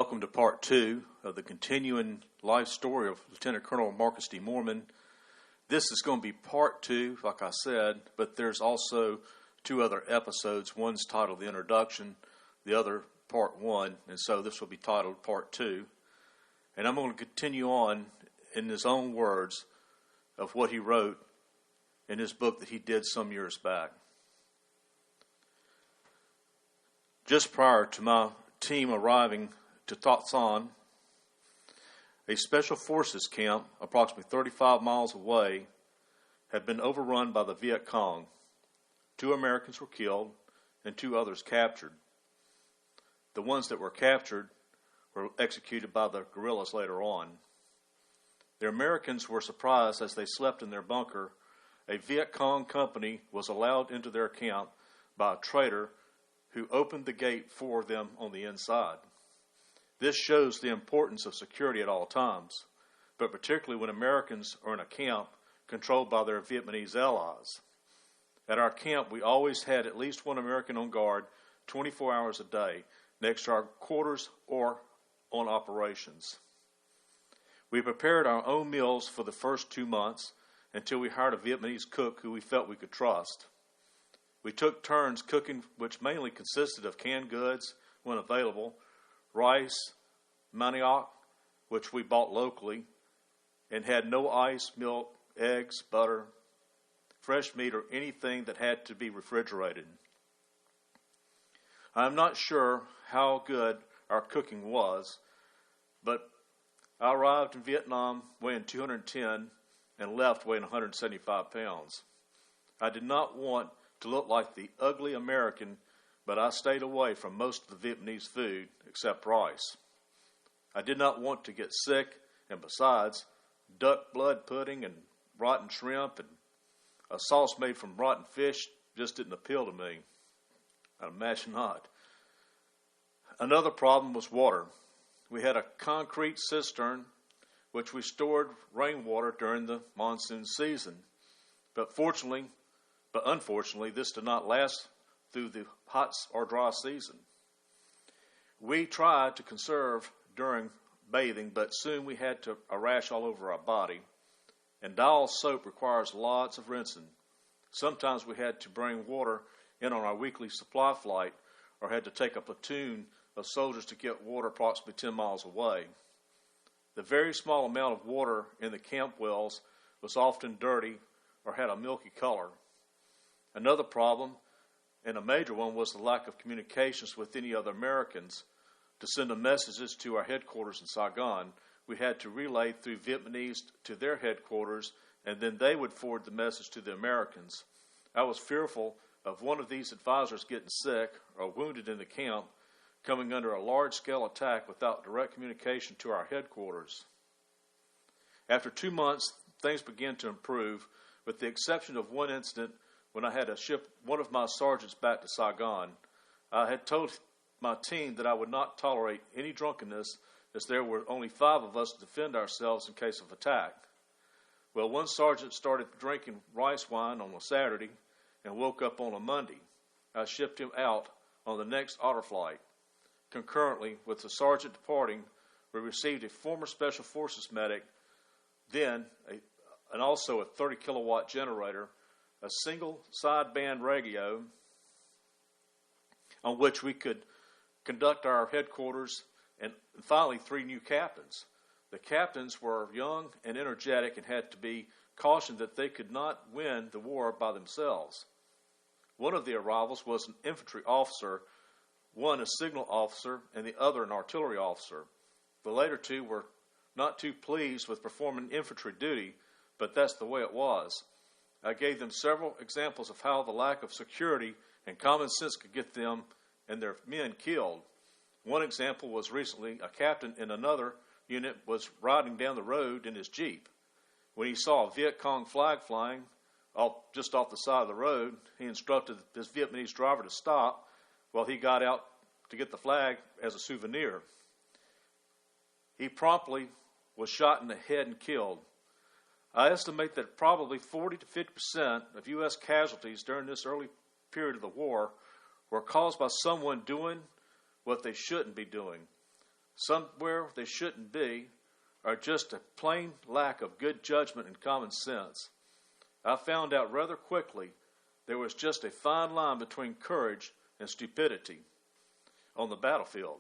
Welcome to part two of the continuing life story of Lieutenant Colonel Marcus D. Moreman. This is going to be part two, like I said, but there's also two other episodes. One's titled The Introduction, the other part one, and so this will be titled part two. And I'm going to continue on in his own words of what he wrote in his book that he did some years back. Just prior to my team arriving to Tatsan, a special forces camp approximately 35 miles away had been overrun by the Viet Cong. 2 Americans were killed and 2 others captured. The ones that were captured were executed by the guerrillas later on. The Americans were surprised as they slept in their bunker. A Viet Cong company was allowed into their camp by a traitor who opened the gate for them on the inside. This shows the importance of security at all times, but particularly when Americans are in a camp controlled by their Vietnamese allies. At our camp, we always had at least 1 American on guard 24 hours a day next to our quarters or on operations. We prepared our own meals for the first 2 months until we hired a Vietnamese cook who we felt we could trust. We took turns cooking, which mainly consisted of canned goods when available, rice, manioc, which we bought locally, and had no ice, milk, eggs, butter, fresh meat, or anything that had to be refrigerated. I'm not sure how good our cooking was, but I arrived in Vietnam weighing 210 and left weighing 175 pounds. I did not want to look like the ugly American, but I stayed away from most of the Vietnamese food except rice. I did not want to get sick, and besides, duck blood pudding and rotten shrimp and a sauce made from rotten fish just didn't appeal to me. I imagine not. Another problem was water. We had a concrete cistern which we stored rainwater during the monsoon season. But unfortunately, this did not last through the hot or dry season. We tried to conserve during bathing, but soon we had a rash all over our body, and Dial soap requires lots of rinsing. Sometimes we had to bring water in on our weekly supply flight or had to take a platoon of soldiers to get water approximately 10 miles away. The very small amount of water in the camp wells was often dirty or had a milky color. Another problem, and a major one, was the lack of communications with any other Americans. To send the messages to our headquarters in Saigon, we had to relay through Vietnamese to their headquarters, and then they would forward the message to the Americans. I was fearful of one of these advisors getting sick or wounded in the camp, coming under a large-scale attack without direct communication to our headquarters. After 2 months, things began to improve, with the exception of one incident when I had to ship one of my sergeants back to Saigon. I had told my team that I would not tolerate any drunkenness, as there were only 5 of us to defend ourselves in case of attack. Well, one sergeant started drinking rice wine on a Saturday and woke up on a Monday. I shipped him out on the next otter flight. Concurrently with the sergeant departing, we received a former Special Forces medic, and also a 30-kilowatt generator, a single sideband radio on which we could conduct our headquarters, and finally 3 new captains. The captains were young and energetic and had to be cautioned that they could not win the war by themselves. One of the arrivals was an infantry officer, one a signal officer, and the other an artillery officer. The later 2 were not too pleased with performing infantry duty, but that's the way it was. I gave them several examples of how the lack of security and common sense could get them and their men killed. One example was recently a captain in another unit was riding down the road in his Jeep. When he saw a Viet Cong flag flying just off the side of the road, he instructed this Vietnamese driver to stop while he got out to get the flag as a souvenir. He promptly was shot in the head and killed. I estimate that probably 40 to 50% of U.S. casualties during this early period of the war were caused by someone doing what they shouldn't be doing. somewhere they shouldn't be, or just a plain lack of good judgment and common sense. I found out rather quickly there was just a fine line between courage and stupidity on the battlefield.